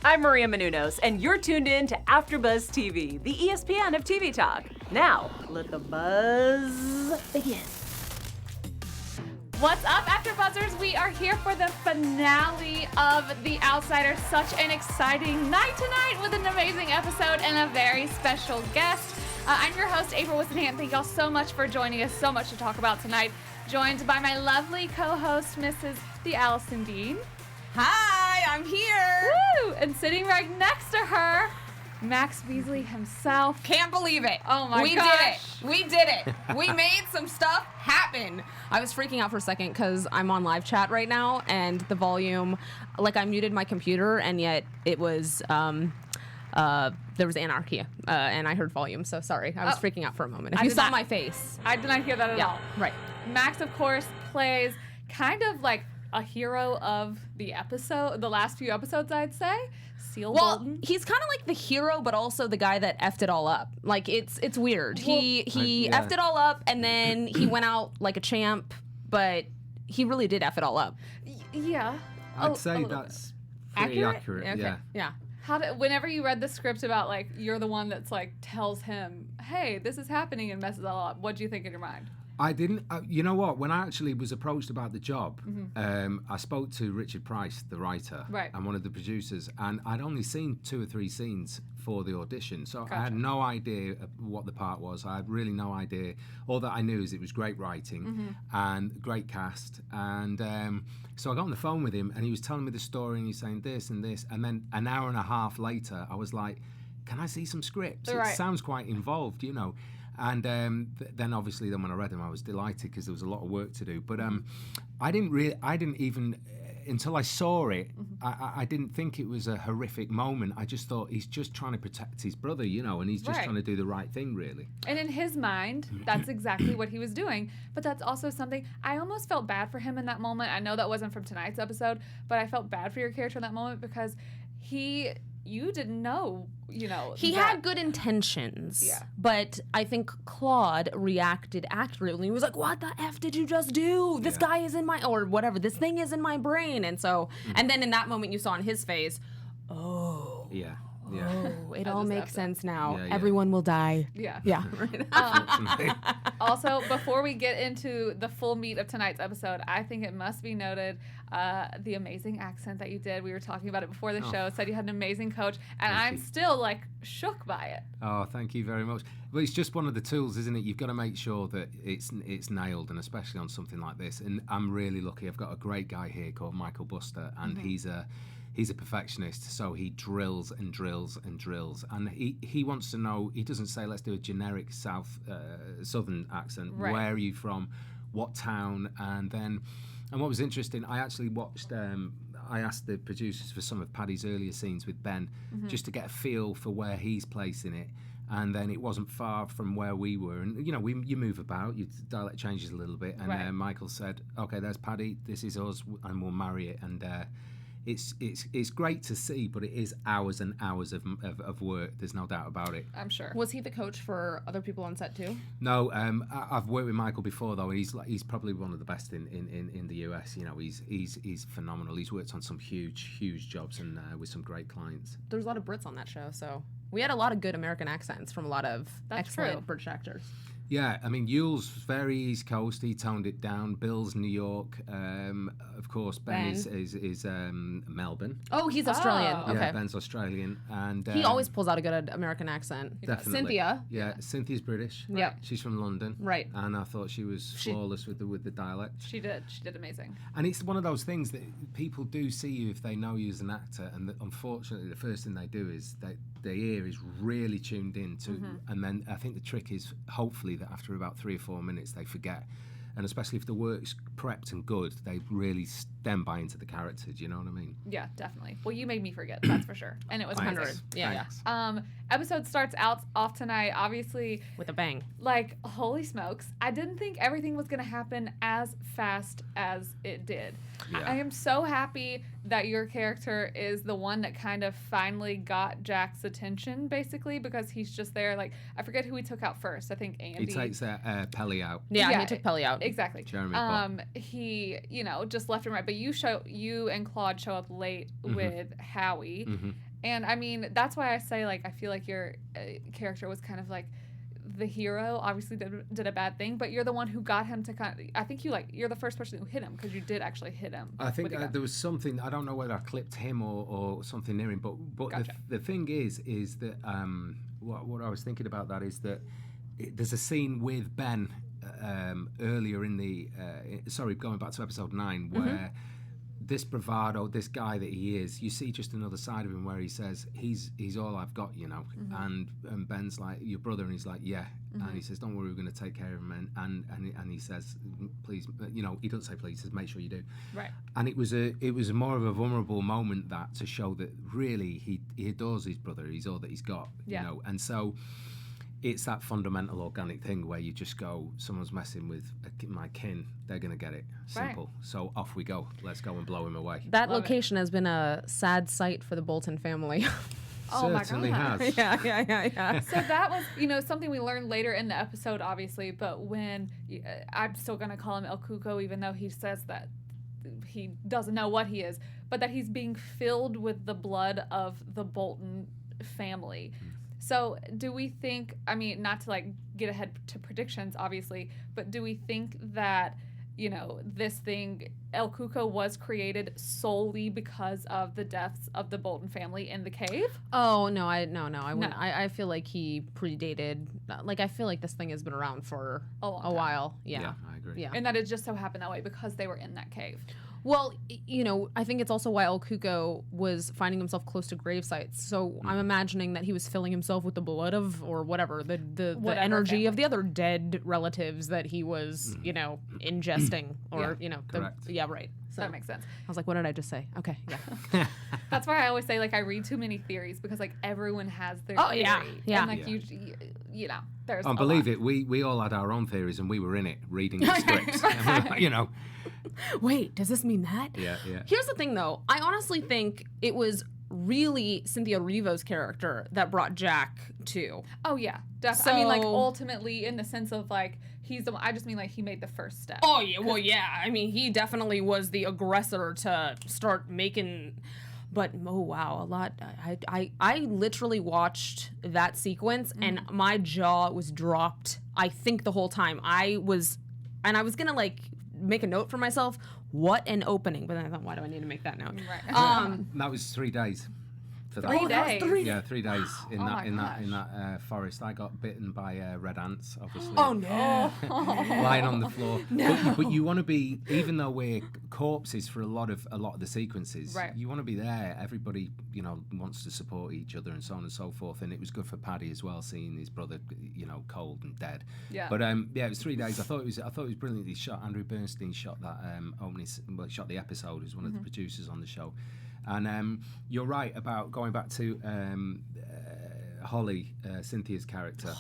I'm Maria Menounos, and you're tuned in to AfterBuzz TV, the ESPN of TV talk. Now, let the buzz begin. What's up, AfterBuzzers? We are here for the finale of The Outsiders. Such an exciting night tonight with an amazing episode and a very special guest. I'm your host, April Wissenhant. Thank y'all so much for joining us. So much to talk about tonight. Joined by my lovely co-host, Mrs. The Allison Dean. Hi, I'm here. Woo! And sitting right next to her, Max Beasley himself. Can't believe it. Oh my we gosh. We did it. We made some stuff happen. I was freaking out for a second because I'm on live chat right now and the volume, like I muted my computer and yet it was, there was anarchy and I heard volume. So sorry. I was freaking out for a moment. If you saw my face. I did not hear that at all. Right. Max, of course, plays kind of like a hero of the episode, the last few episodes, I'd say. Seal Bolton. He's kind of like the hero, but also the guy that effed it all up. Like it's weird. Well, he effed it all up, and then he went out like a champ, but he really did eff it all up. Yeah. I'd say that's pretty accurate. Okay. Yeah. Whenever you read the script about like you're the one that's like tells him, hey, this is happening and messes it all up, what do you think in your mind? I didn't, you know what, when I actually was approached about the job, I spoke to Richard Price, the writer, and one of the producers, and I'd only seen 2 or 3 scenes for the audition, so I had no idea what the part was. I had really no idea. All that I knew is it was great writing and great cast, and so I got on the phone with him, and he was telling me the story, and he's saying this and this, and then an hour and a half later, I was like, can I see some scripts? It sounds quite involved, you know. And then obviously when I read them, I was delighted because there was a lot of work to do. But I didn't even, until I saw it, I didn't think it was a horrific moment. I just thought he's just trying to protect his brother, you know, and he's just trying to do the right thing, really. And in his mind, that's exactly what he was doing. But that's also something, I almost felt bad for him in that moment. I know that wasn't from tonight's episode, but I felt bad for your character in that moment because you didn't know, you know. He had good intentions. Yeah. But I think Claude reacted accurately. He was like, what the F did you just do? This guy is in my, or whatever, this thing is in my brain. And so, and then in that moment you saw on his face, oh. Yeah. Oh, it all makes sense now. Yeah. Everyone will die. Yeah. Yeah. Also, before we get into the full meat of tonight's episode, I think it must be noted the amazing accent that you did. We were talking about it before the show. Said you had an amazing coach, and I'm still like shook by it. Oh, thank you very much. Well, it's just one of the tools, isn't it? You've got to make sure that it's nailed, and especially on something like this. And I'm really lucky. I've got a great guy here called Michael Buster, and he's a perfectionist, so he drills and drills and drills, and he wants to know. He doesn't say, let's do a generic southern accent. Where are you from? What town? And what was interesting, I actually watched, I asked the producers for some of Paddy's earlier scenes with Ben, just to get a feel for where he's placing it. And then it wasn't far from where we were. And, you know, you move about, your dialect changes a little bit. And Michael said, okay, there's Paddy, this is us, and we'll marry it. And it's great to see, but it is hours and hours of work. There's no doubt about it. I'm sure. Was he the coach for other people on set too? No, I've worked with Michael before though. He's probably one of the best in the US. You know, he's phenomenal. He's worked on some huge jobs and with some great clients. There's a lot of Brits on that show, so we had a lot of good American accents from a lot of excellent British actors. Yeah, I mean, Yule's very East Coast. He toned it down. Bill's New York. Of course, Ben is Melbourne. Oh, he's Australian. Oh. Okay. Yeah, Ben's Australian, and he always pulls out a good American accent. Definitely. Cynthia. Yeah, Cynthia's British. Yeah, she's from London. Right. And I thought she was flawless with the dialect. She did amazing. And it's one of those things that people do see you if they know you as an actor, and unfortunately, the first thing they do is their ear is really tuned in to, and then I think the trick is hopefully that after about 3 or 4 minutes they forget, and especially if the work's prepped and good, they really then buy into the character. Do you know what I mean? Yeah, definitely. Well, you made me forget, that's for sure, and it was 100. Yeah. Episode starts off tonight, obviously with a bang. Like, holy smokes! I didn't think everything was gonna happen as fast as it did. Yeah. I am so happy that your character is the one that kind of finally got Jack's attention, basically, because he's just there. Like, I forget who he took out first. I think Andy. He takes Pelly out. Yeah, he took Pelly out. Exactly. Jeremy he, just left and right. But you and Claude show up late with Howie. And I mean, that's why I say, like, I feel like your character was kind of like the hero. Obviously did a bad thing, but you're the one who got him to kind of, I think you're the first person who hit him, because you did actually hit him. I think there was something, I don't know whether I clipped him or something near him, but Gotcha. the thing is that what I was thinking about that is that there's a scene with Ben earlier in the going back to episode 9, where this bravado, this guy that he is, you see just another side of him where he says, he's all I've got, you know. And Ben's like, your brother, and he's like, yeah. And he says, don't worry, we're going to take care of him. And he says, please, you know, he doesn't say please, he says, make sure you do. Right. And it was more of a vulnerable moment, that, to show that really he adores his brother, he's all that he's got, you know. And so it's that fundamental organic thing where you just go, someone's messing with my kin, they're going to get it. Simple. Right. So off we go. Let's go and blow him away. That location has been a sad sight for the Bolton family. Oh Certainly my gosh. has. Yeah. So that was, something we learned later in the episode, obviously, but when, I'm still going to call him El Cuco, even though he says that he doesn't know what he is, but that he's being filled with the blood of the Bolton family. So do we think, I mean, not to like get ahead to predictions, obviously, but do we think that, this thing, El Cuco, was created solely because of the deaths of the Bolton family in the cave? Oh, no, I wouldn't. I feel like he predated, like, I feel like this thing has been around for a while. Yeah, I agree. Yeah. And that it just so happened that way because they were in that cave. Well, I think it's also why El Cuco was finding himself close to grave sites. So I'm imagining that he was filling himself with the blood of, or whatever, the energy family of the other dead relatives that he was, ingesting, or, Correct. yeah, right. So That makes sense. I was like, what did I just say? Okay, yeah. That's why I always say, like, I read too many theories, because, like, everyone has their theory. Yeah. And, like, there's Oh, believe it, we all had our own theories, and we were in it, reading the scripts. Wait, does this mean that? Yeah. Here's the thing, though. I honestly think it was really Cynthia Erivo's character that brought Jack to. Oh, yeah. Definitely. I mean, like, So- ultimately, in the sense of, like, I just mean, like, he made the first step. Oh, yeah. Well, yeah. I mean, he definitely was the aggressor to start making... But, oh, wow, a lot. I literally watched that sequence, and my jaw was dropped, I think, the whole time. I was going to, like, make a note for myself, what an opening. But then I thought, why do I need to make that note? Right. That was 3 days for that. 3 days? Yeah, 3 days in Oh that my in that forest. I got bitten by red ants, obviously. Oh, no. Lying on the floor. But you want to be, even though we're corpses for a lot of the sequences, Right. you want to be there. Everybody, wants to support each other and so on and so forth. And it was good for Paddy as well, seeing his brother, cold and dead. Yeah. But it was 3 days. I thought it was brilliantly shot. Andrew Bernstein shot that opening. Well, he shot the episode. He was one of the producers on the show. And you're right about going back to Holly, Cynthia's character.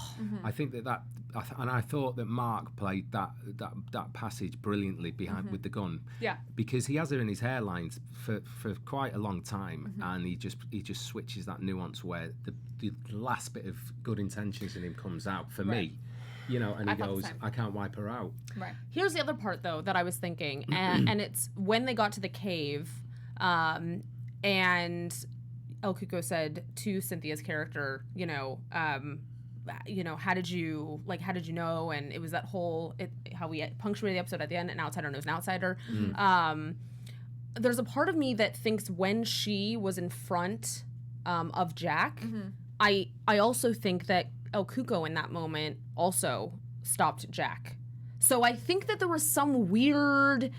I think and I thought that Mark played that passage brilliantly behind with the gun. Yeah. Because he has her in his hairlines for quite a long time, and he just switches that nuance where the last bit of good intentions in him comes out for me. And he goes, I can't wipe her out. Right. Here's the other part, though, that I was thinking, and it's when they got to the cave, and El Cuco said to Cynthia's character, how did you know? And it was that whole, how we punctuated the episode at the end, an outsider knows an outsider. There's a part of me that thinks when she was in front of Jack, I also think that El Cuco in that moment also stopped Jack. So I think that there was some weird...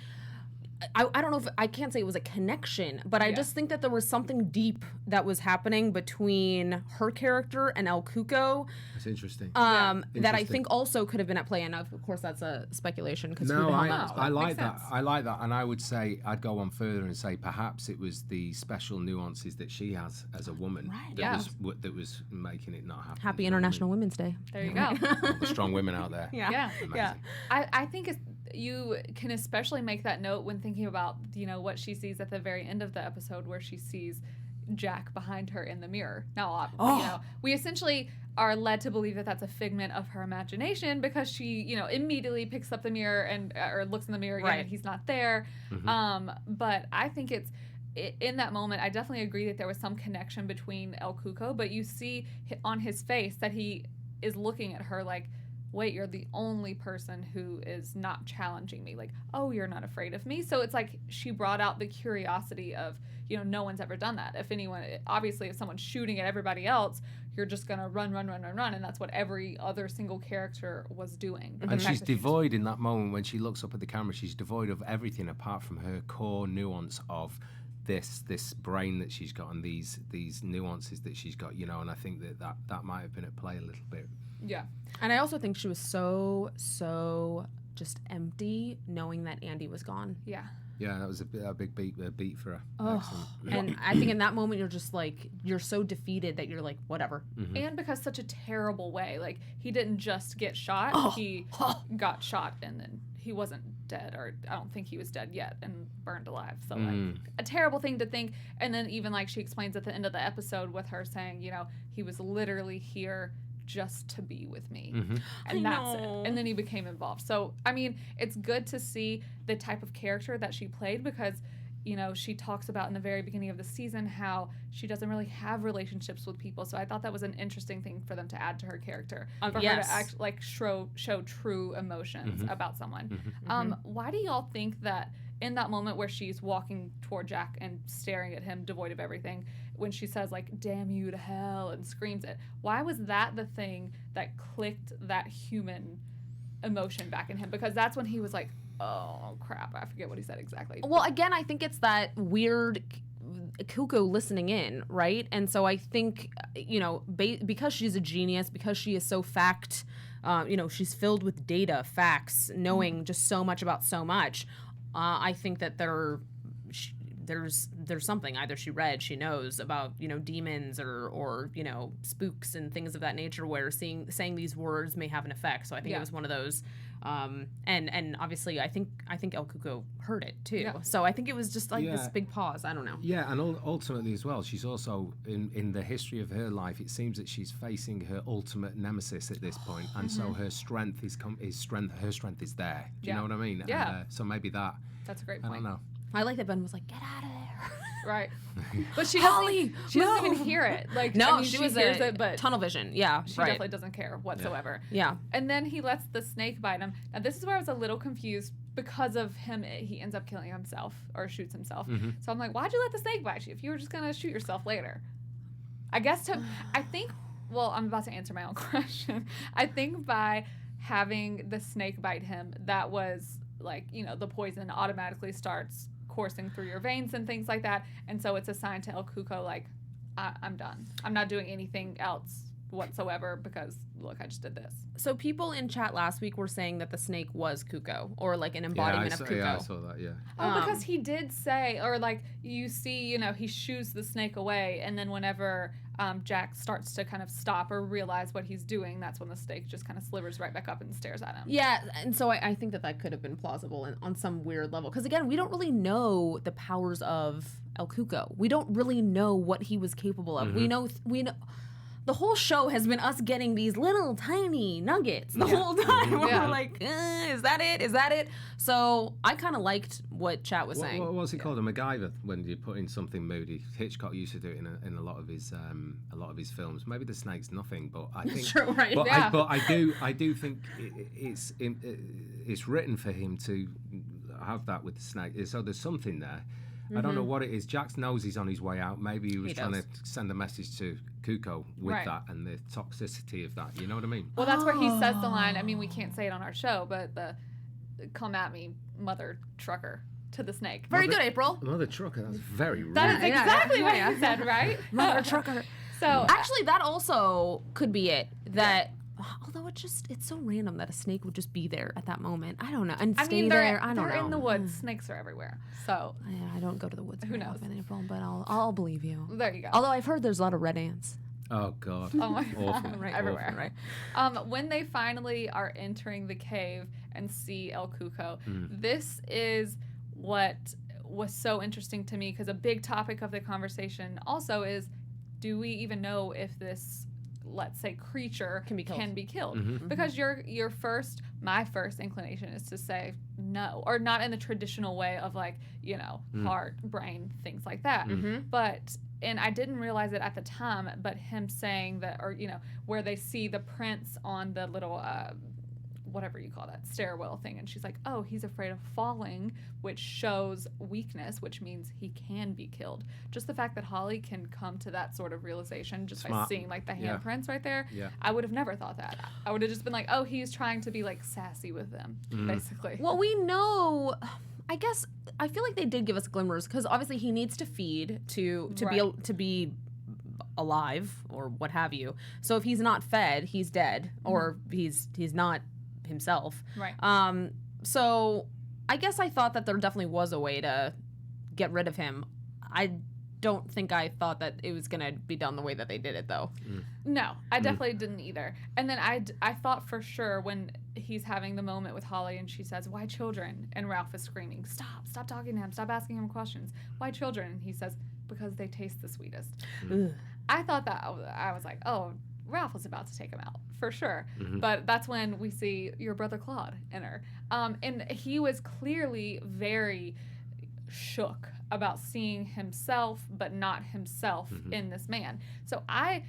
I don't know if I can't say it was a connection, but I just think that there was something deep that was happening between her character and El Cuco. That's interesting. That I think also could have been at play, and of course that's a speculation. No, I like Makes that. sense. I like that, and I would say I'd go on further and say perhaps it was the special nuances that she has as a woman that was making it not happen. Happy International Women's Day. There you go. All the strong women out there. Yeah. Amazing. I think you can especially make that note when thinking about, what she sees at the very end of the episode, where she sees Jack behind her in the mirror. Now, we essentially are led to believe that that's a figment of her imagination, because she, immediately picks up the mirror or looks in the mirror again, and he's not there. But I think in that moment, I definitely agree that there was some connection between El Cuco, but you see on his face that he is looking at her like, wait, you're the only person who is not challenging me. Like, oh, you're not afraid of me. So it's like she brought out the curiosity of, no one's ever done that. If anyone, obviously, if someone's shooting at everybody else, you're just going to run. And that's what every other single character was doing. But and she's devoid in that moment when she looks up at the camera. She's devoid of everything apart from her core nuance of this brain that she's got and these nuances that she's got, and I think that might have been at play a little bit. Yeah. And I also think she was so just empty knowing that Andy was gone. Yeah. Yeah, that was a big beat for her. Oh, and I think in that moment you're just like, you're so defeated that you're like, whatever. Mm-hmm. And because such a terrible way, like he didn't just get shot, he got shot and then he wasn't dead, or I don't think he was dead yet and burned alive. So like a terrible thing to think. And then even like she explains at the end of the episode with her saying, he was literally here just to be with me. And that's it. And then he became involved. So, I mean, it's good to see the type of character that she played because, she talks about in the very beginning of the season how she doesn't really have relationships with people. So I thought that was an interesting thing for them to add to her character. For her to act like show true emotions about someone. Why do y'all think that in that moment where she's walking toward Jack and staring at him devoid of everything, when she says like, damn you to hell, and screams it, why was that the thing that clicked that human emotion back in him? Because that's when he was like, oh crap, I forget what he said exactly. Well, again, I think it's that weird Cuckoo listening in, right? And so I think, because she's a genius, because she is so fact, she's filled with data, facts, knowing just so much about so much. I think that there's something either she knows about demons or spooks and things of that nature where saying these words may have an effect. So I think it was one of those. And obviously I think El Cuco heard it too. Yeah. So I think it was just like this big pause. I don't know. Yeah, and ultimately as well, she's also in the history of her life. It seems that she's facing her ultimate nemesis at this point, and so her strength her strength is there. Do you know what I mean? Yeah. And, so maybe that's a great point. I don't know. I like that Ben was like, get out of there. Right. But she doesn't even hear it. Like, no, I mean, she hears it, but tunnel vision. Yeah, she definitely doesn't care whatsoever. Yeah. And then he lets the snake bite him. Now, this is where I was a little confused because of him. He ends up killing himself or shoots himself. So I'm like, why'd you let the snake bite you if you were just going to shoot yourself later? I guess I'm about to answer my own question. I think by having the snake bite him, that was like, the poison automatically starts coursing through your veins and things like that, and so it's a sign to El Cuco like, I'm done. I'm not doing anything else whatsoever because look, I just did this. So people in chat last week were saying that the snake was Cuco, or like an embodiment of Cuco. Yeah, I saw that. Yeah. Oh, because he did say, or like you see, he shoos the snake away, and then whenever Jack starts to kind of stop or realize what he's doing, that's when the snake just kind of slivers right back up and stares at him. Yeah, and so I think that could have been plausible on some weird level. Because again, we don't really know the powers of El Cuco. We don't really know what he was capable of. We know. The whole show has been us getting these little tiny nuggets the whole time. We're like, is that it? Is that it? So I kind of liked what chat was saying. What was it called? A MacGyver, when you put in something moody. Hitchcock used to do it in a lot of his films. Maybe the snake's nothing, but I think. True, right? But I do think it's written for him to have that with the snake. So there's something there. I don't know what it is. Jack knows he's on his way out. Maybe he was trying to send a message to Cuco with that and the toxicity of that. You know what I mean? Well, that's where he says the line. I mean, we can't say it on our show, but the "come at me, mother trucker" to the snake. Very good, April. Mother trucker. That's very rude. That is exactly what he said, right? Mother trucker. So actually, that also could be it. That. Although it's so random that a snake would just be there at that moment. I don't know. And stay there. I don't know. They're in the woods. Snakes are everywhere. So yeah, I don't go to the woods. Who knows? In April, but I'll believe you. There you go. Although I've heard there's a lot of red ants. Oh God. Oh my God. Right, everywhere. Right. When they finally are entering the cave and see El Cuco, this is what was so interesting to me, because a big topic of the conversation also is, do we even know if this let's say, creature Can be killed. because my first inclination is to say no, or not in the traditional way of like, you know, heart, brain, things like that. But and I didn't realize it at the time, but him saying that, or you know, where they see the prints on the little whatever you call that stairwell thing, and she's like, oh, he's afraid of falling, which shows weakness, which means he can be killed. Just the fact that Holly can come to that sort of realization just by seeing like the handprints right there, I would have never thought that. I would have just been like, oh, he's trying to be like sassy with them, basically. Well, we know, I guess, I feel like they did give us glimmers, because obviously he needs to feed to be alive or what have you. So if he's not fed, he's dead, or he's not himself. Right. So I guess I thought that there definitely was a way to get rid of him. I don't think I thought that it was going to be done the way that they did it, though. No, I definitely didn't either. And then I thought for sure when he's having the moment with Holly and she says, why children? And Ralph is screaming, stop talking to him, stop asking him questions. Why children? And he says, because they taste the sweetest. I thought that, I was like, oh, Ralph was about to take him out, for sure. But that's when we see your brother Claude enter. And he was clearly very shook about seeing himself, but not himself in this man. So I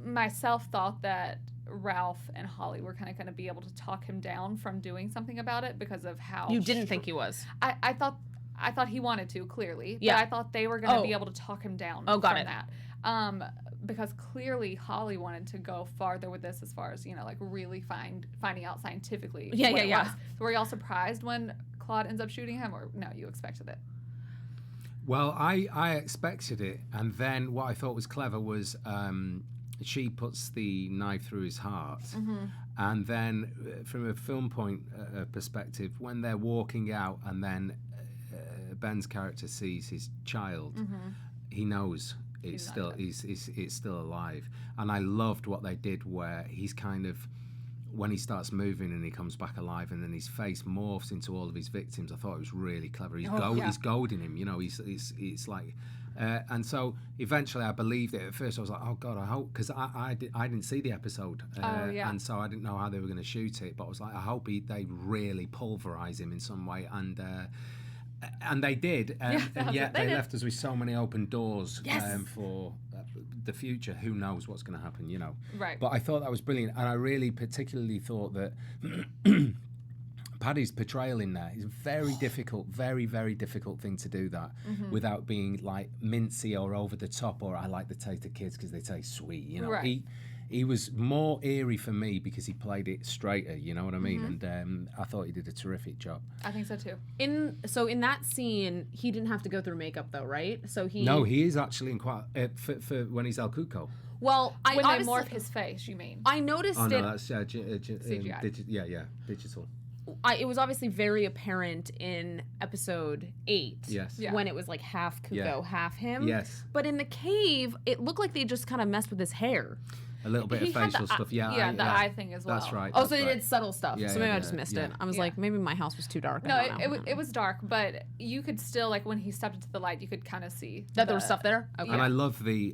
myself thought that Ralph and Holly were kind of going to be able to talk him down from doing something about it because of how... You didn't think he was? I thought he wanted to, clearly. Yeah. But I thought they were going to be able to talk him down from that. Because clearly Holly wanted to go farther with this as far as, you know, like really finding out scientifically what it was. So were y'all surprised when Claude ends up shooting him, or no, you expected it? Well, I expected it, and then what I thought was clever was she puts the knife through his heart, and then from a film point perspective, when they're walking out and then Ben's character sees his child, he knows it's still alive. And I loved what they did where he's kind of, when he starts moving and he comes back alive and then his face morphs into all of his victims, I thought it was really clever. He's goading him, you know, it's like, and so eventually I believed it. At first I was like, oh God, I hope, because I didn't see the episode, and so I didn't know how they were going to shoot it, but I was like, I hope they really pulverize him in some way, and they did, and yet they left us with so many open doors for the future. Who knows what's going to happen, you know? Right. But I thought that was brilliant, and I really particularly thought that Paddy's portrayal in there is very difficult, very, very difficult thing to do that without being like mincy or over the top, or I like the taste of kids because they taste sweet, you know? Right. He was more eerie for me because he played it straighter, you know what I mean? And I thought he did a terrific job. I think so too. In that scene, he didn't have to go through makeup though, right? So he is actually in quite for when he's El Cuco. Well, when they morph his face, you mean? I noticed it. Oh no, that's CGI. Digital. It was obviously very apparent in episode 8. Yes. Yeah. When it was like half Cuco, half him. Yes. But in the cave, it looked like they just kind of messed with his hair. A little bit of facial stuff, the eye thing as well. That's right. Oh, so they did subtle stuff. Yeah, so maybe I just missed it. I was like, maybe my house was too dark. No, it was dark, but you could still, like, when he stepped into the light, you could kind of see that there was stuff there. Okay. And I love the.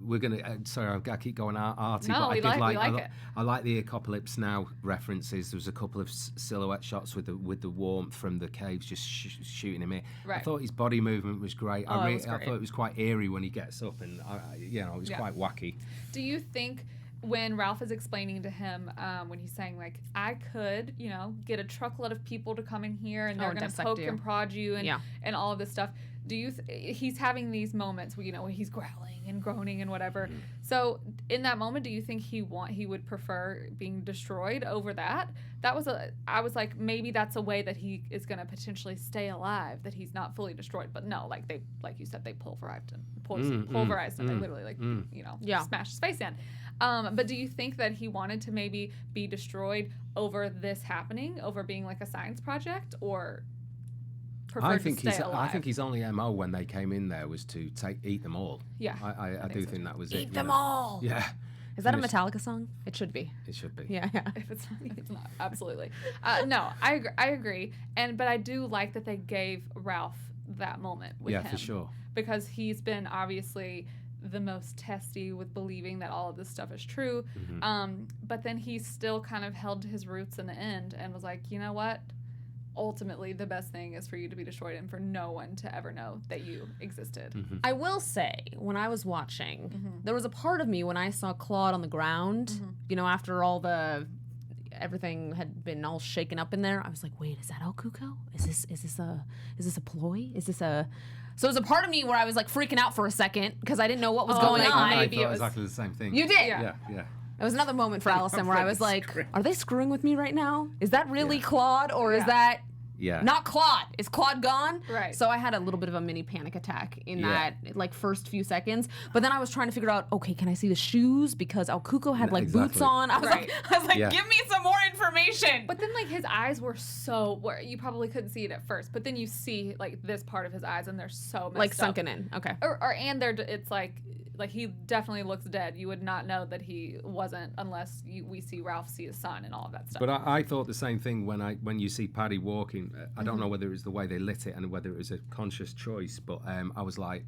We're gonna. Sorry, I've got to keep going arty. No, but we like it. I like the Apocalypse Now references. There was a couple of silhouette shots with the warmth from the caves just shooting him in. Right. I thought his body movement was great. I thought it was quite eerie when he gets up, and it was quite wacky. Do you think when Ralph is explaining to him, when he's saying like, I could, you know, get a truckload of people to come in here and they're going to poke and prod you and all of this stuff. Do you? He's having these moments where, you know, where he's growling and groaning and whatever. So in that moment, do you think he would prefer being destroyed over that? I was like, maybe that's a way that he is going to potentially stay alive, that he's not fully destroyed. But no, like you said, they pulverized him. They literally smashed his face in. But do you think that he wanted to maybe be destroyed over this happening, over being like a science project, or prefer to stay alive? I think his only MO when they came in there was to eat them all. Yeah, I do think that was it. Eat them all. Yeah. Is that a Metallica song? It should be. It should be. Yeah. If it's not, absolutely. No, I agree. But I do like that they gave Ralph that moment with him. Yeah, for sure. Because he's been obviously the most testy with believing that all of this stuff is true. But then he still kind of held to his roots in the end and was like, you know what? Ultimately, the best thing is for you to be destroyed and for no one to ever know that you existed. I will say, when I was watching, there was a part of me when I saw Claude on the ground, you know, after all everything had been all shaken up in there, I was like, wait, is that El Cuco? Is this a ploy? So there's a part of me where I was like freaking out for a second because I didn't know what was going on. I thought exactly the same thing. You did? Yeah. It was another moment for Allison where I was like, are they screwing with me right now? Is that really Claude or is that not Claude? Is Claude gone? Right. So I had a little bit of a mini panic attack in that like first few seconds. But then I was trying to figure out, okay, can I see the shoes? Because El Cuco had like boots on. I was like, give me some more information. But then like his eyes were where you probably couldn't see it at first, but then you see like this part of his eyes and they're so messed like up. sunken in. Okay. And it's like he definitely looks dead. You would not know that he wasn't unless we see Ralph see his son and all of that stuff. But I thought the same thing when you see Paddy walking. I don't know whether it was the way they lit it and whether it was a conscious choice, but I was like,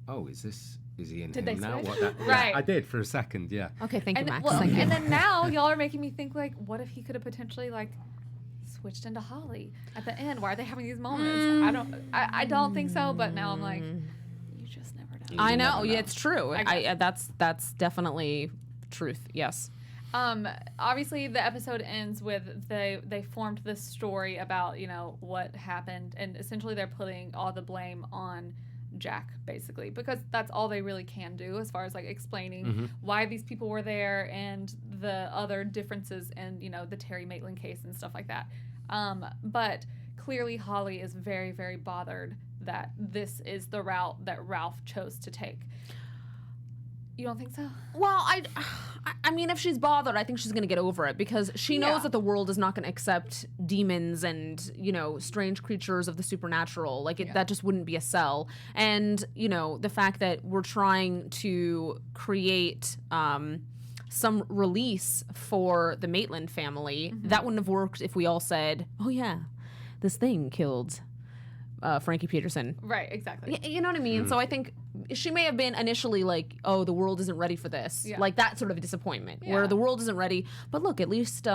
oh, is he in him now? Right. I did for a second, yeah. Okay, thank you, Max. And then now y'all are making me think like, what if he could have potentially like switched into Holly at the end? Why are they having these moments? I don't think so, but now I'm like, you just never know. I know. Yeah, it's true. That's definitely truth. Yes. Obviously the episode ends with they formed this story about, you know, what happened, and essentially they're putting all the blame on Jack, basically, because that's all they really can do as far as like explaining why these people were there and the other differences in, you know, the Terry Maitland case and stuff like that. But clearly Holly is very, very bothered that this is the route that Ralph chose to take. You don't think so? Well, I mean, if she's bothered, I think she's going to get over it because she knows that the world is not going to accept demons and, you know, strange creatures of the supernatural. Like, that just wouldn't be a sell. And, you know, the fact that we're trying to create some release for the Maitland family, that wouldn't have worked if we all said, oh, yeah, this thing killed Frankie Peterson. Right, exactly. You know what I mean? So I think she may have been initially like, oh, the world isn't ready for this. Yeah. Like that sort of a disappointment where the world isn't ready. But look, at least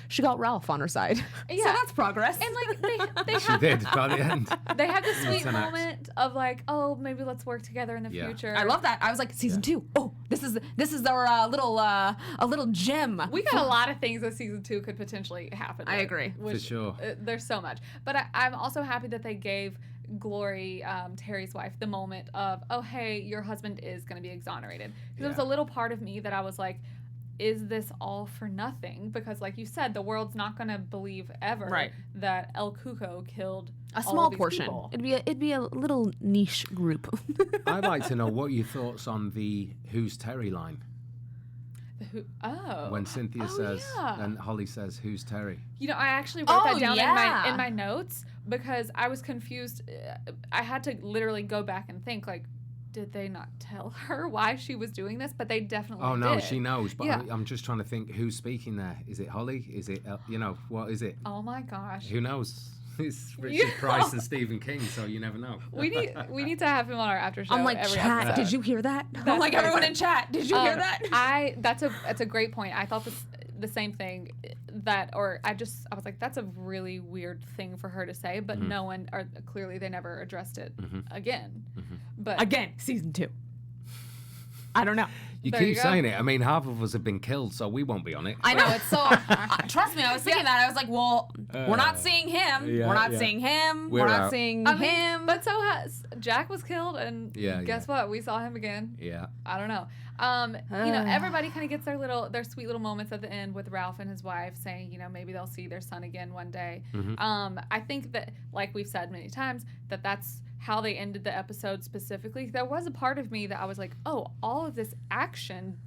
she got Ralph on her side. Yeah. So that's progress. And like they she did by the end. They had this sweet moment of like, oh, maybe let's work together in the future. I love that. I was like, season 2. Oh, this is our little gem. We got a lot of things that season 2 could potentially happen. I agree. For sure. There's so much. But I'm also happy that they gave Glory, Terry's wife, the moment of, oh, hey, your husband is going to be exonerated. Because there was a little part of me that I was like, is this all for nothing? Because like you said, the world's not going to believe ever that El Cuco killed a small these portion. People. It'd be a little niche group. I'd like to know what your thoughts on the Who's Terry line. When Cynthia says and Holly says, who's Terry? You know, I actually wrote that down in my notes because I was confused. I had to literally go back and think, like, did they not tell her why she was doing this? But they definitely did. Oh, no, she knows. But I'm just trying to think who's speaking there. Is it Holly? Is it, you know, what is it? Oh, my gosh. Who knows? It's Richard Price and Stephen King, so you never know. We need to have him on our after show. I'm like, chat, episode. did you hear that? I'm like, everyone in chat, did you hear that? That's a great point. I thought the same thing I was like, that's a really weird thing for her to say, but no one, or clearly they never addressed it again. But again, season 2. I don't know. You keep saying it. I mean, half of us have been killed, so we won't be on it. I know. It's so... trust me, I was thinking that. I was like, well, we're not seeing him. We're not seeing him. We're not seeing him. But Jack was killed, and guess what? We saw him again. Yeah. I don't know. You know, everybody kind of gets their sweet little moments at the end with Ralph and his wife saying, you know, maybe they'll see their son again one day. I think that, like we've said many times, that's how they ended the episode specifically. There was a part of me that I was like, oh, all of this action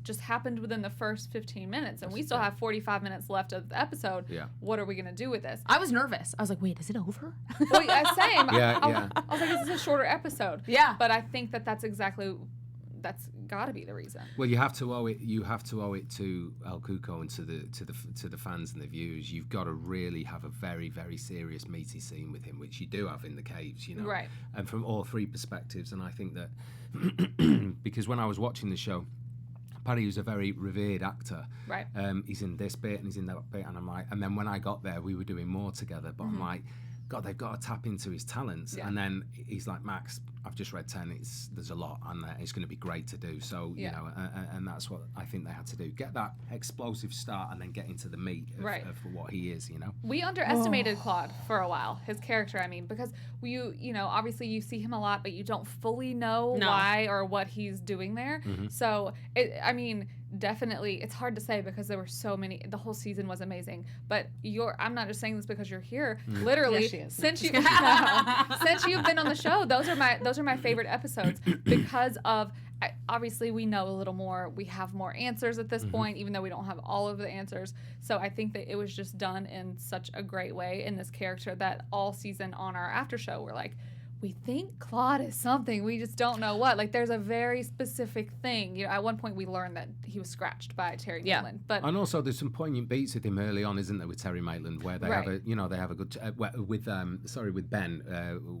just happened within the first 15 minutes, and we still have 45 minutes left of the episode. Yeah. What are we going to do with this? I was nervous. I was like, wait, is it over? Well, same. I was like, this is a shorter episode. Yeah. But I think that's exactly that's got to be the reason. Well, you have to owe it. You have to owe it to El Cuco and to the fans and the viewers. You've got to really have a very, very serious meaty scene with him, which you do have in the caves, you know. Right. And from all three perspectives, and I think that because when I was watching the show, Paddy was a very revered actor. Right. He's in this bit and he's in that bit, and I'm like, and then when I got there, we were doing more together. But I'm like, God, they've got to tap into his talents. Yeah. And then he's like, Max, I've just read 10. There's a lot, and it's going to be great to do. So you know, and that's what I think they had to do: get that explosive start, and then get into the meat of what he is. You know, we underestimated Claude for a while, his character. I mean, because you know, obviously you see him a lot, but you don't fully know why or what he's doing there. So I mean, definitely, it's hard to say because there were so many. The whole season was amazing, but I'm not just saying this because you're here. Literally, since you've been on the show, those are my favorite episodes because of. Obviously, we know a little more. We have more answers at this point, even though we don't have all of the answers. So I think that it was just done in such a great way in this character that all season on our after show, we're like, we think Claude is something. We just don't know what. Like, there's a very specific thing. You know, at one point we learned that he was scratched by Terry Maitland. But and also there's some poignant beats with him early on, isn't there, with Terry Maitland, where they have a, you know, they have a good with Ben,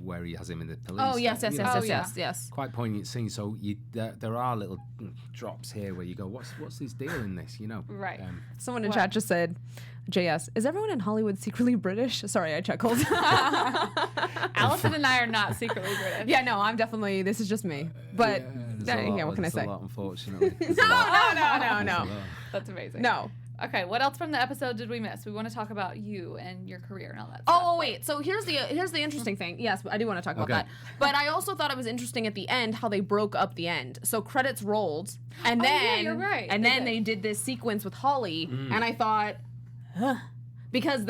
where he has him in the police. Oh yes. Quite poignant scene. So there are little drops here where you go, what's his deal in this? You know, right. Someone in chat just said, JS, is everyone in Hollywood secretly British? Sorry, I chuckled. Allison and I are not secretly British. Yeah, no, I'm definitely, this is just me. But, what can I say? A lot, unfortunately. No. That's amazing. No. Okay, what else from the episode did we miss? We want to talk about you and your career and all that stuff. Oh, wait. So here's the interesting thing. Yes, I do want to talk about that. But I also thought it was interesting at the end how they broke up the end. So credits rolled, and then you're right. And then they did this sequence with Holly, and I thought, because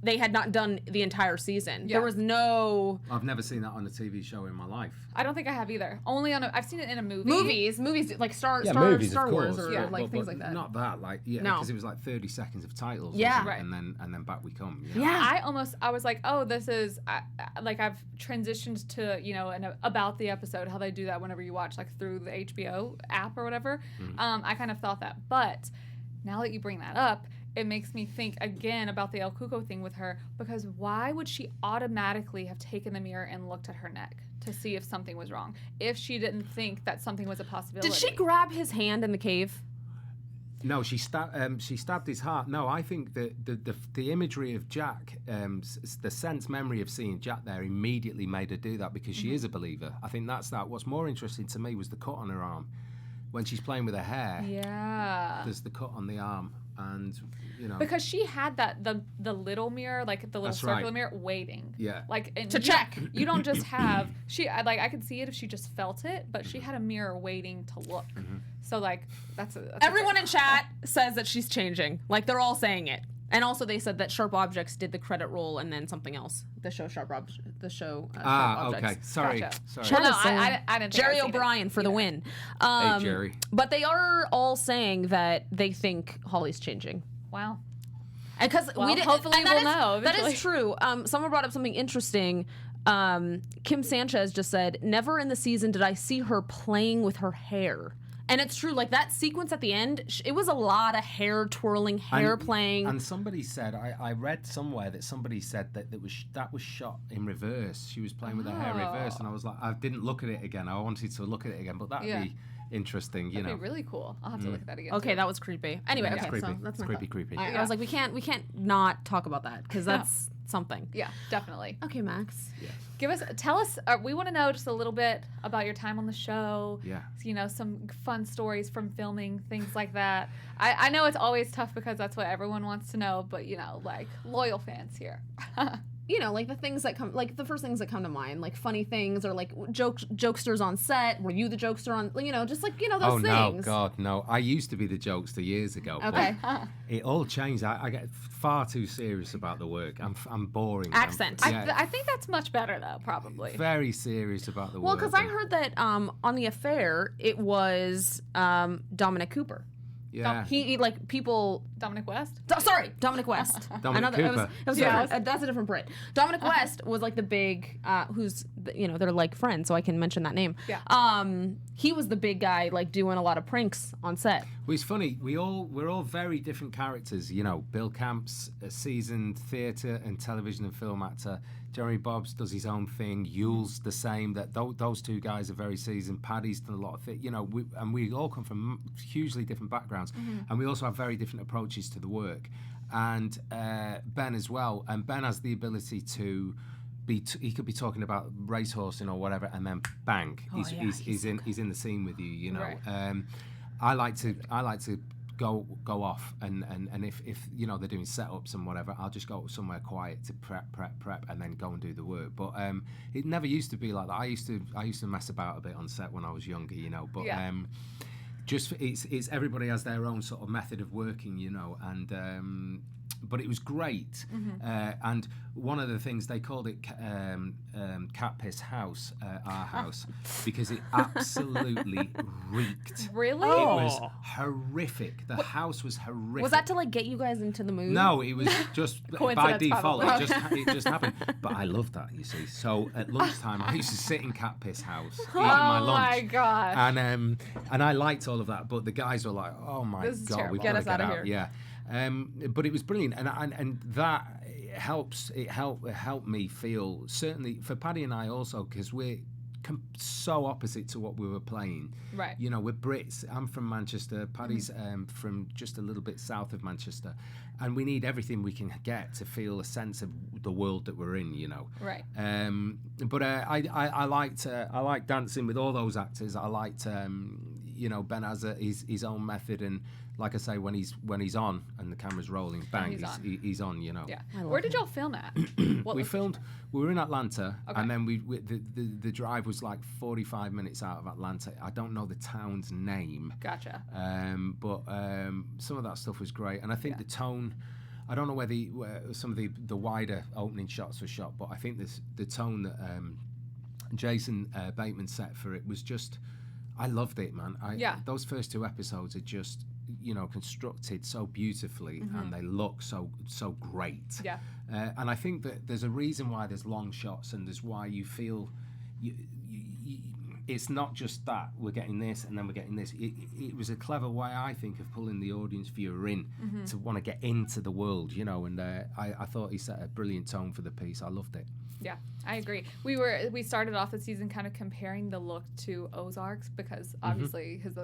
they had not done the entire season. Yeah. There was no... I've never seen that on a TV show in my life. I don't think I have either. Only on I've seen it in a movie. Movies like Star movies, Wars or like things like that. Not that, like because it was like 30 seconds of titles. Yeah, right. And then back we come. You know? Yeah, I was like, oh, this is like I've transitioned to and about the episode, how they do that whenever you watch like through the HBO app or whatever. I kind of thought that, but now that you bring that up, it makes me think again about the El Cuco thing with her, because why would she automatically have taken the mirror and looked at her neck to see if something was wrong if she didn't think that something was a possibility? Did she grab his hand in the cave? No, she stabbed his heart. No, I think that the imagery of Jack, the sense memory of seeing Jack there immediately made her do that because she is a believer. I think that's that. What's more interesting to me was the cut on her arm. When she's playing with her hair, there's the cut on the arm. And because she had the little mirror, like the little circular mirror, waiting. Yeah. Like to check. You don't just have I could see it if she just felt it, but she had a mirror waiting to look. So like that's everyone in chat says that she's changing. Like they're all saying it. And also they said that Sharp Objects did the credit roll and then something else. The show Sharp Objects. Sharp Objects. Okay. Sorry. Gotcha. Sorry. Well, no, I didn't think Jerry I'd seen O'Brien it. for the win. Hey, Jerry. But they are all saying that they think Holly's changing. Wow. Because hopefully we'll know. That is true. Someone brought up something interesting. Kim Sanchez just said, "Never in the season did I see her playing with her hair." And it's true, like that sequence at the end, it was a lot of hair twirling, hair playing. And somebody said, I read somewhere that somebody said that that was shot in reverse. She was playing with her hair in reverse, and I was like, I didn't look at it again. I wanted to look at it again, but that'd be interesting, That'd be really cool. I'll have to look at that again. Okay, that was creepy. Anyway, it's creepy. So that's it's creepy. I was like, we can't not talk about that because that's something. Yeah, definitely. Okay, Max. Yeah. Tell us, we want to know just a little bit about your time on the show. Yeah. Some fun stories from filming, things like that. I know it's always tough because that's what everyone wants to know, but like loyal fans here. Like the things that come, like the first things that come to mind, like funny things or like jokesters on set. Were you the jokester on, just like, those things. Oh, no, God, no. I used to be the jokester years ago. Okay. It all changed. I get far too serious about the work. I'm boring. Accent. I think that's much better, though, probably. Very serious about the work. Well, because I heard that on The Affair, it was Dominic Cooper. Yeah. He people Dominic West? Sorry, Dominic West. Dominic Cooper. It was different. That's a different Brit. Dominic West was like the big, who's, they're like friends, so I can mention that name. Yeah. He was the big guy, like doing a lot of pranks on set. Well, it's funny. We're all very different characters. Bill Camp's a seasoned theatre and television and film actor. Jeremy Bobbs does his own thing. Yule's the same. That those two guys are very seasoned. Paddy's done a lot of things. We all come from hugely different backgrounds, and we also have very different approaches to the work. And Ben as well. And Ben has the ability to he could be talking about racehorse or whatever, and then bang, he's in the scene with you. Right. I like to go off and if they're doing setups and whatever, I'll just go somewhere quiet to prep and then go and do the work. But it never used to be like that. I used to mess about a bit on set when I was younger, but just it's everybody has their own sort of method of working, and but it was great. And one of the things, they called it Cat Piss House, our house, because it absolutely reeked. Really? It was horrific. The house was horrific. Was that to like get you guys into the mood? No, it was just by default. It just happened. But I loved that, you see. So at lunchtime, I used to sit in Cat Piss House eating my lunch. Oh my gosh! And I liked all of that. But the guys were like, "Oh my God, we gotta get out!" Yeah. But it was brilliant, and that helps. It helped me feel, certainly for Paddy and I also, because we're so opposite to what we were playing. Right. We're Brits. I'm from Manchester. Paddy's from just a little bit south of Manchester, and we need everything we can get to feel a sense of the world that we're in. Right. But I liked dancing with all those actors. I liked Ben has his own method, and like I say, when he's on and the camera's rolling, bang, he's on. Yeah. Where did y'all film at? We were in Atlanta, okay. and then the drive was like 45 minutes out of Atlanta. I don't know the town's name. Gotcha. But some of that stuff was great, and I think the tone. I don't know where some of the wider opening shots were shot, but I think the tone that Jason Bateman set for it was just. I loved it, man. Those first two episodes are just, constructed so beautifully, and they look so great. Yeah. And I think that there's a reason why there's long shots, and there's why you feel it's not just that we're getting this and then we're getting this. It was a clever way, I think, of pulling the audience viewer in to want to get into the world, and I thought he set a brilliant tone for the piece. I loved it. Yeah, I agree. We started off the season kind of comparing the look to Ozarks because obviously his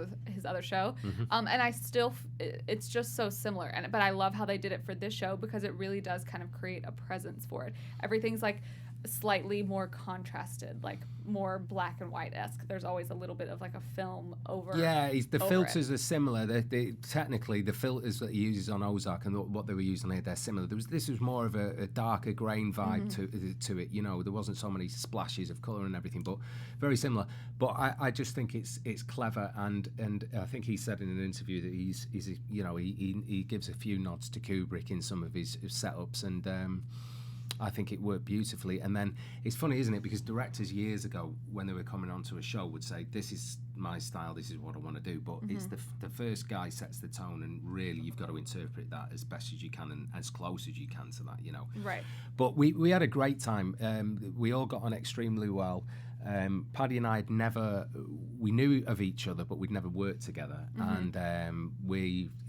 other show, and I still it's just so similar. But I love how they did it for this show because it really does kind of create a presence for it. Everything's like slightly more contrasted, like more black and white-esque. There's always a little bit of like a film over. Yeah, the filters are similar. Technically, the filters that he uses on Ozark and what they were using here, they're similar. This was more of a darker grain vibe to it. There wasn't so many splashes of colour and everything, but very similar. But I just think it's clever, and I think he said in an interview that he gives a few nods to Kubrick in some of his setups, and I think it worked beautifully. And then it's funny, isn't it? Because directors years ago, when they were coming onto a show, would say, "This is my style. This is what I want to do." But it's the first guy sets the tone, and really you've got to interpret that as best as you can and as close as you can to that. Right. But we had a great time. We all got on extremely well. Paddy and I we knew of each other, but we'd never worked together. And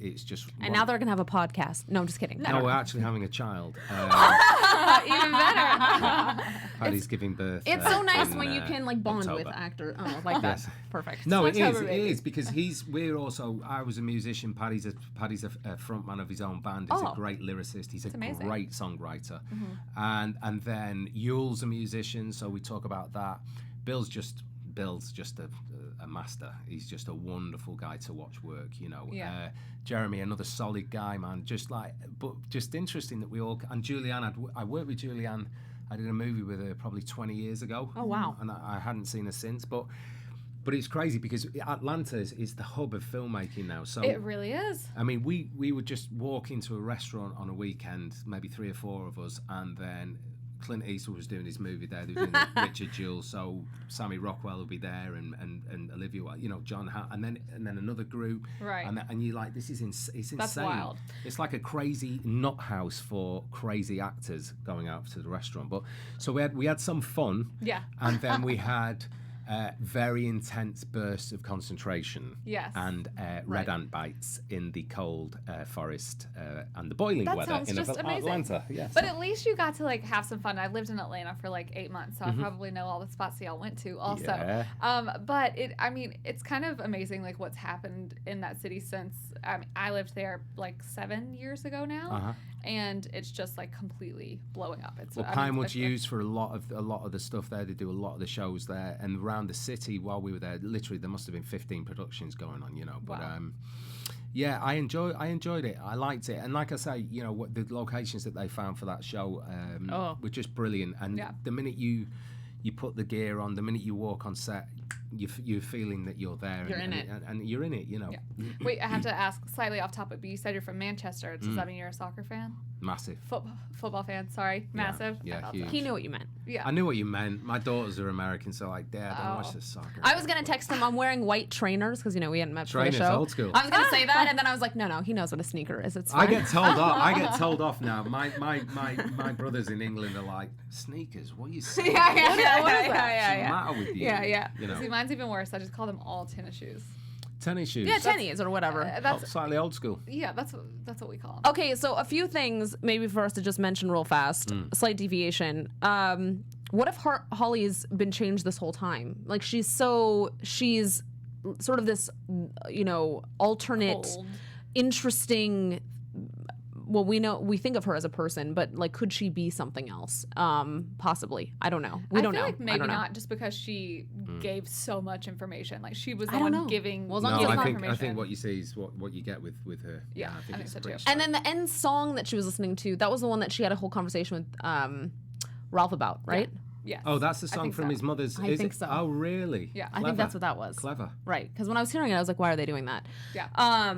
it's just. And now they're going to have a podcast. No, I'm just kidding. No, we're actually having a child. Even better. Paddy's giving birth. It's so nice when you can like bond October. with actor. Oh, like that. Yes. Perfect. No, it is because I was a musician. Paddy's a front man of his own band. He's a great lyricist. He's a great songwriter. And then Yule's a musician, so we talk about that. Bill's just a master. He's just a wonderful guy to watch work, Yeah. Jeremy, another solid guy, man. But just interesting that we all. And Julianne, I worked with Julianne. I did a movie with her probably 20 years ago. Oh wow! And I hadn't seen her since. But it's crazy because Atlanta is the hub of filmmaking now. So it really is. I mean, we would just walk into a restaurant on a weekend, maybe 3 or 4 of us, and then Clint Eastwood was doing his movie there. They were doing Richard Jewell, so Sammy Rockwell will be there, and Olivia, John Hart, and then another group, Right? And you're like, this is it's insane. That's wild. It's like a crazy nut house for crazy actors going out to the restaurant. But so we had some fun, Yeah. and then we had very intense bursts of concentration, Yes. and red ant bites in the cold forest and the boiling That weather sounds in just amazing. Atlanta. Yes. But at least you got to like have some fun. I lived in Atlanta for like 8 months, so I probably know all the spots y'all went to also. Yeah. But it's kind of amazing like what's happened in that city since I lived there like 7 years ago now, and it's just like completely blowing up. It's Pinewood's used for a lot of the stuff there. They do a lot of the shows there, and around the city while we were there, literally there must have been 15 productions going on, But Wow. yeah, I enjoyed it. I liked it, and like I say, what the locations that they found for that show were just brilliant. And the minute you put the gear on, the minute you walk on set, you're feeling that you're there. You're in it. And you're in it, Yeah. Wait, I have to ask slightly off topic, but you said you're from Manchester. Does that mean you're a soccer fan? Massive. Football fan, sorry. Massive. Yeah, I thought huge. so. He knew what you meant. Yeah. I knew what you meant. My daughters are American, so like, Dad, don't watch this soccer. I was gonna text him. I'm wearing white trainers because we hadn't met for the Trainers, show. old school. I was gonna say that, and then I was like, no, he knows what a sneaker is. It's fine. I get told off. I get told off now. My brothers in England are like, sneakers. What are you saying? yeah. What's the matter with you? Yeah. See, mine's even worse. I just call them all tennis shoes. Tennis shoes. Yeah, tennies or whatever. That's Slightly old school. yeah. That's what we call them. Okay, so a few things maybe for us to just mention real fast. Slight deviation. What if Holly's been changed this whole time? Like she's sort of this, alternate, Cold. interesting. Well, we think of her as a person, but like, could she be something else? Possibly. I don't know. We don't know. I feel like I maybe don't know. not, just because she gave so much information. Like she was the I don't one know. giving. Well, as long No, as it's I not think information. what you see is what you get with her. Yeah, I I think think it's so, pretty too. straight. And then the end song that she was listening to, that was the one that she had a whole conversation with Ralph about, right? Yes. Oh, that's the I song think from so. his mother's. I is think it? so. Oh, really? Yeah. I think that's what that was. Clever. Right, because when I was hearing it, I was like, why are they doing that? Yeah.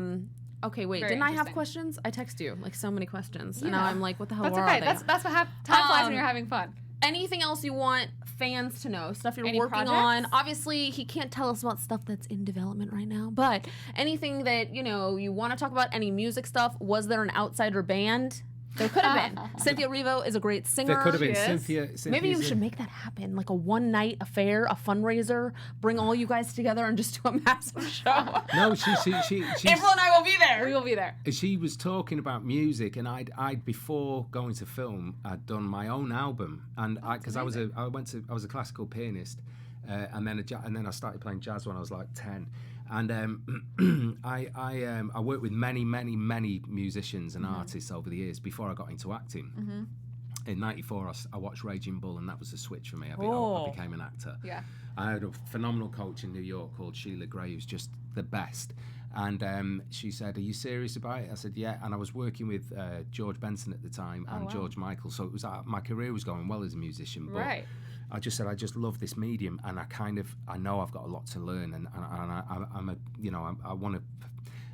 Okay, wait, Very didn't I have interesting. questions? I text you, like so many questions. And Yeah. now I'm like, what the hell That's are okay. they? That's what time flies when you're having fun. Anything else you want fans to know? Stuff you're Any working projects? on? Obviously, he can't tell us about stuff that's in development right now, but anything that, you want to talk about, any music stuff? Was there an outsider band? There could have been. Cynthia Erivo is a great singer. There could have been She is. Cynthia's Maybe you in- should make that happen, like a one-night affair, a fundraiser, bring all you guys together and just do a massive show. No, she's April and I will be there. We will be there. she was talking about music, and I'd before going to film, I'd done my own album, and because I was a classical pianist, and then I started playing jazz when I was like 10, and I worked with many musicians and artists over the years before I got into acting. In '94, I watched Raging Bull, and that was the switch for me. I became an actor. Yeah. I had a phenomenal coach in New York called Sheila Gray, who's just the best. And she said, "Are you serious about it?" I said, "Yeah." And I was working with George Benson at the time and wow. George Michael, so it was my career was going well as a musician. But Right. I just said, I just love this medium, and I know I've got a lot to learn, and I want to.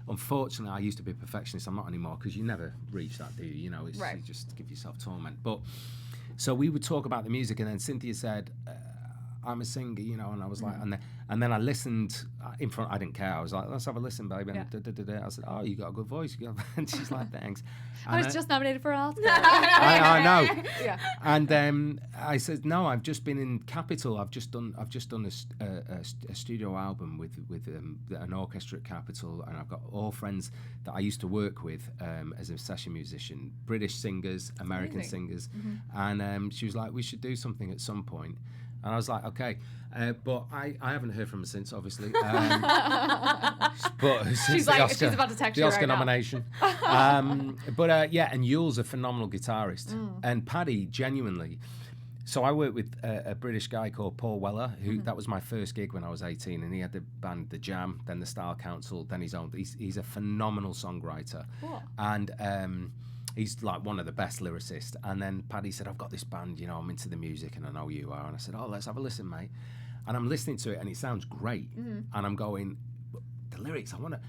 Unfortunately, I used to be a perfectionist. I'm not anymore, because you never reach that, do you? It's Right. you just give yourself torment. But so we would talk about the music, and then Cynthia said, "I'm a singer," and I was like, and then I listened in front. I didn't care. I was like, "Let's have a listen, baby." And I said, "Oh, you got a good voice." And she's like, "Thanks." I was just nominated for an Oscar. I know. Yeah. And I said, "No, I've just been in Capitol. I've just done a studio album with an orchestra at Capitol, and I've got all friends that I used to work with as a session musician, British singers, American singers." And she was like, "We should do something at some point." And I was like, "Okay," but I haven't heard from her since, obviously. But since She's the like, Oscar, she's about to text the you Oscar right now. nomination. And Yule's a phenomenal guitarist, and Paddy genuinely. So I worked with a British guy called Paul Weller, who that was my first gig when I was 18, and he had the band The Jam, then the Style Council, then his own. He's a phenomenal songwriter, Cool. and he's like one of the best lyricists. And then Paddy said, "I've got this band, I'm into the music, and I know you are." And I said, "Oh, let's have a listen, mate." And I'm listening to it, and it sounds great. And I'm going, "The lyrics, I want to.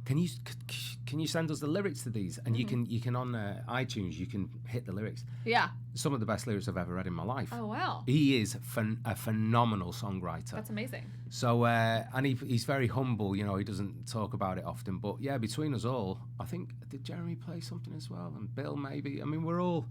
Can can you send us the lyrics to these? And you can on iTunes, you can hit the lyrics. Yeah. Some of the best lyrics I've ever read in my life. Oh, wow. He is a phenomenal songwriter. That's amazing. So, and he's very humble, you know, he doesn't talk about it often. But yeah, between us all, I think, did Jeremy play something as well? And Bill, maybe? I mean, we're all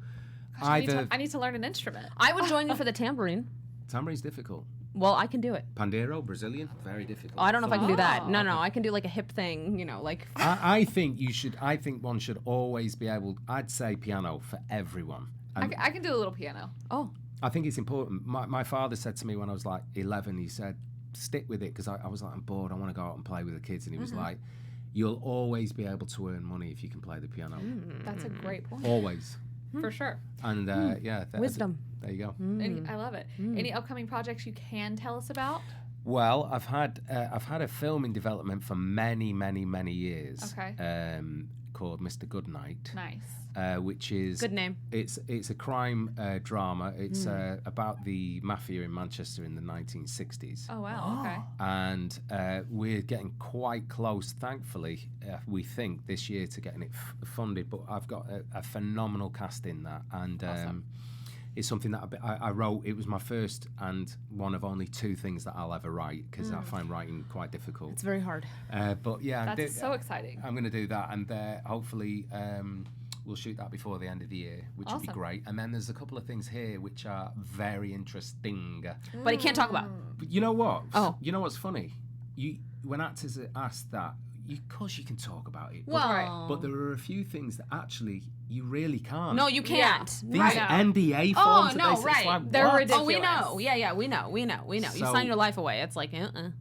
either... I need to learn an instrument. I would join you for the tambourine. Tambourine's difficult. Well, I can do it. Pandero, Brazilian, very difficult. Oh, I don't know if I can do that. Oh. No, I can do like a hip thing, you know, like... I think you should, I think one should always be able, I'd say piano for everyone. And I can do a little piano. Oh. I think it's important. My father said to me when I was like 11, he said, stick with it, because I was like, I'm bored, I want to go out and play with the kids. And he was like, you'll always be able to earn money if you can play the piano. That's a great point. Always. For sure. And yeah. Wisdom. There you go. I love it. Any upcoming projects you can tell us about? Well, I've had a film in development for many years. Okay. Called Mr. Goodnight. Nice. Which is Good name. It's a crime drama. It's about the mafia in Manchester in the 1960s. Oh wow. Okay. And we're getting quite close, thankfully, we think this year to getting it funded. But I've got a phenomenal cast in that, and Awesome. it's something that I wrote. It was my first and one of only 2 things that I'll ever write, because I find writing quite difficult. It's very hard. But yeah, That's so exciting. I'm going to do that, and hopefully we'll shoot that before the end of the year, which would be Awesome. great. And then there's a couple of things here which are very interesting. But he can't talk about. But you know what? Oh. You know what's funny? When actors are asked that, of course you can talk about it. Well, But there are a few things that actually you really can't. no, you can't. These Right. NDA Oh, forms. no, it's right. like, They're what? ridiculous. Oh, we know. Yeah, we know. You So- sign your life away. It's like,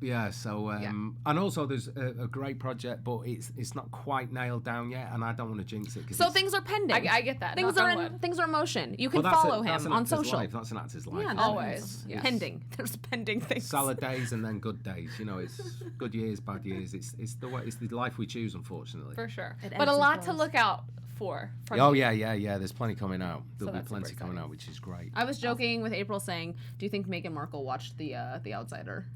Yeah, so and also there's a great project, but it's not quite nailed down yet, and I don't want to jinx it. 'Cause So it's- things are pending. I get that. Things Knock are on in wood. things are in motion. You can Well, that's follow that's him an on actor's social. life. That's an actor's life. Yeah, isn't it? Always. It's Pending. There's pending things. salad days and then good days. You know, it's good years, bad years. It's the way. It's the life we choose, unfortunately. For sure. It But a ebbs and lot to flows. look out for. From Oh you. yeah. There's plenty coming out. There'll be that's plenty super coming exciting. out, which is great. I was joking with April saying, "Do you think Meghan Markle watched the Outsider?"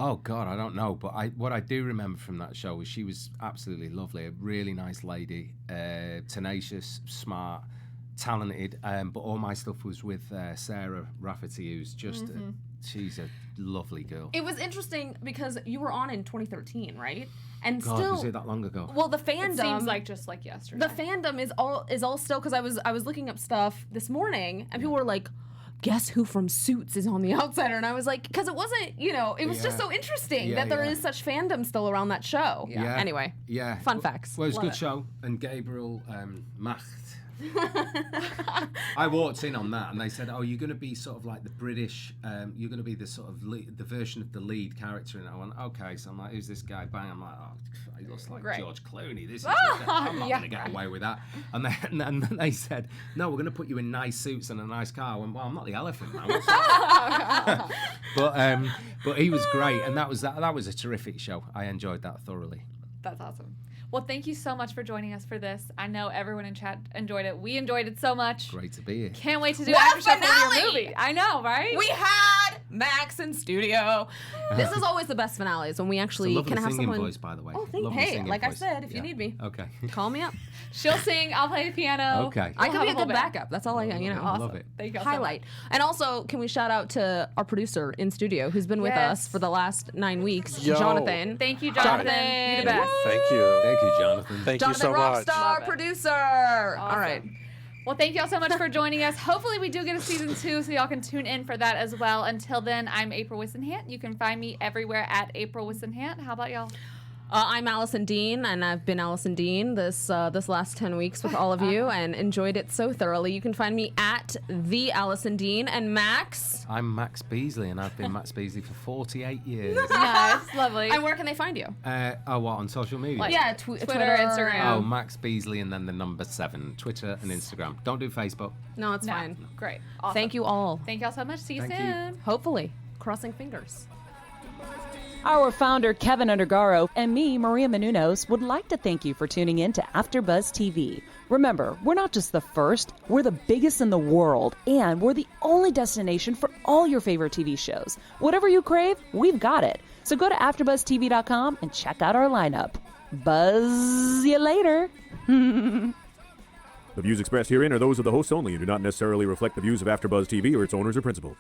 Oh God, I don't know, but what I do remember from that show was she was absolutely lovely, a really nice lady, tenacious, smart, talented. But all my stuff was with Sarah Rafferty, who's just she's a lovely girl. It was interesting because you were on in 2013, right? And God, still, was it that long ago? well, the It fandom seems like just like yesterday. the fandom is all still, because I was looking up stuff this morning and people were like, guess who from Suits is on the Outsider? And I was like, because it wasn't, it was just Yeah. so interesting Yeah, that there yeah. is such fandom still around that show. Yeah. Anyway, Yeah. fun facts. Well, it was a Love good it. show, and Gabriel Macht. I walked in on that, and they said, "Oh, you're going to be sort of like the British. You're going to be the sort of the version of the lead character." And I went, "Okay." So I'm like, "Who's this guy?" Bang! I'm like, "Oh, he looks like Great. George Clooney. This is I'm not going to get away with that." And then they said, "No, we're going to put you in nice suits and a nice car." I went, "Well, I'm not the elephant, man." What's that? But he was great, and that was a terrific show. I enjoyed that thoroughly. That's awesome. Well, thank you so much for joining us for this. I know everyone in chat enjoyed it. We enjoyed it so much. Great to be here. Can't wait to do What a after show for your finale! movie. I know, right? We had Max in studio. This is always the best finales when we actually Lovely can have singing someone. voice, by the way. Oh, Lovely hey, singing like I voice. said, if you Yeah. need me, Okay. call me up. She'll sing. I'll play the piano. Okay. I We'll can have be a whole good band. backup. That's all I, I love it. Thank you all so much. highlight. And also, can we shout out to our producer in studio who's been with Yes. us for the last 9 weeks, Yo. Jonathan. Thank you, Jonathan. Hi. You're the best. Thank you. Thank you, Jonathan. Thank you Jonathan so much. Rockstar, Love it. producer. All Awesome. right. Well, thank you all so much for joining us. Hopefully, we do get a season 2, so y'all can tune in for that as well. Until then, I'm April Wissenhant. You can find me everywhere at April Wissenhant. How about y'all? I'm Allison Dean, and I've been Allison Dean this last 10 weeks with all of you and enjoyed it so thoroughly. You can find me at the Allison Dean. And Max. I'm Max Beasley, and I've been Max Beasley for 48 years. Nice, lovely. And where can they find you? What, on social media? Yeah, Twitter, Instagram. Oh, Max Beasley and then the number 7. Twitter and Instagram. Don't do Facebook. No, it's No. fine. Great. Awesome. Thank you all. Thank y'all so much. See you Thank you. soon. Hopefully. Crossing fingers. Our founder, Keven Undergaro, and me, Maria Menounos, would like to thank you for tuning in to AfterBuzz TV. Remember, we're not just the first, we're the biggest in the world, and we're the only destination for all your favorite TV shows. Whatever you crave, we've got it. So go to AfterBuzzTV.com and check out our lineup. Buzz you later. The views expressed herein are those of the hosts only and do not necessarily reflect the views of AfterBuzz TV or its owners or principals.